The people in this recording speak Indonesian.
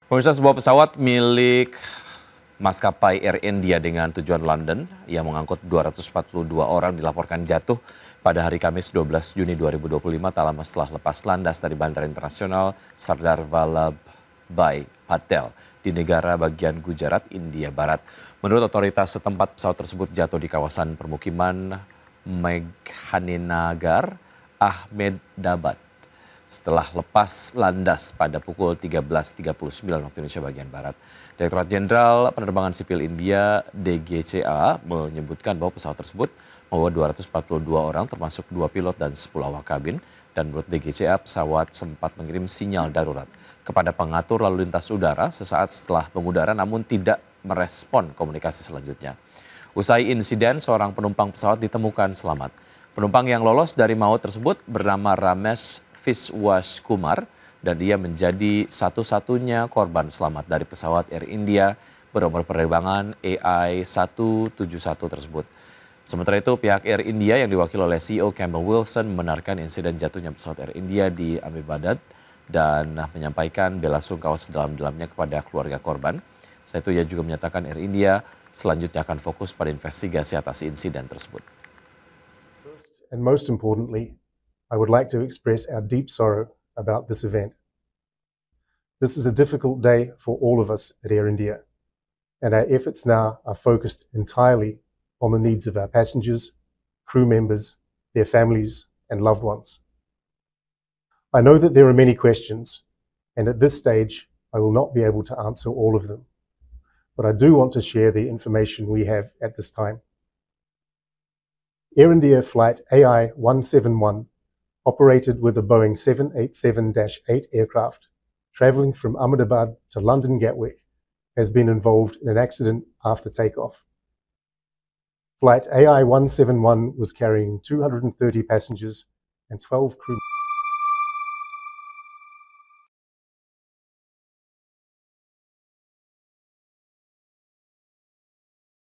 Pemirsa, sebuah pesawat milik maskapai Air India dengan tujuan London yang mengangkut 242 orang dilaporkan jatuh pada hari Kamis 12 Juni 2025 tak lama setelah lepas landas dari Bandara Internasional Sardar Vallabhbhai, Patel di Negara Bagian Gujarat, India Barat. Menurut otoritas setempat, pesawat tersebut jatuh di kawasan permukiman Meghaninagar Ahmedabad setelah lepas landas pada pukul 13.39 waktu Indonesia bagian Barat. Direktorat Jenderal Penerbangan Sipil India (DGCA) menyebutkan bahwa pesawat tersebut membawa 242 orang termasuk 2 pilot dan 10 awak kabin. Dan menurut DGCA, pesawat sempat mengirim sinyal darurat kepada pengatur lalu lintas udara sesaat setelah mengudara namun tidak merespon komunikasi selanjutnya. Usai insiden, seorang penumpang pesawat ditemukan selamat. Penumpang yang lolos dari maut tersebut bernama Ramesh Kumar dan dia menjadi satu-satunya korban selamat dari pesawat Air India bernomor penerbangan AI-171 tersebut. Sementara itu, pihak Air India yang diwakili oleh CEO Campbell Wilson membenarkan insiden jatuhnya pesawat Air India di Ahmedabad dan menyampaikan belasungkawa sedalam-dalamnya kepada keluarga korban. Selain itu, ia juga menyatakan Air India selanjutnya akan fokus pada investigasi atas insiden tersebut. First and most importantly, I would like to express our deep sorrow about this event. This is a difficult day for all of us at Air India, and our efforts now are focused entirely on the needs of our passengers, crew members, their families, and loved ones. I know that there are many questions, and at this stage, I will not be able to answer all of them, but I do want to share the information we have at this time. Air India flight AI-171 operated with a Boeing 787-8 aircraft, traveling from Ahmedabad to London Gatwick, has been involved in an accident after takeoff. Flight AI-171 was carrying 230 passengers and 12 crew.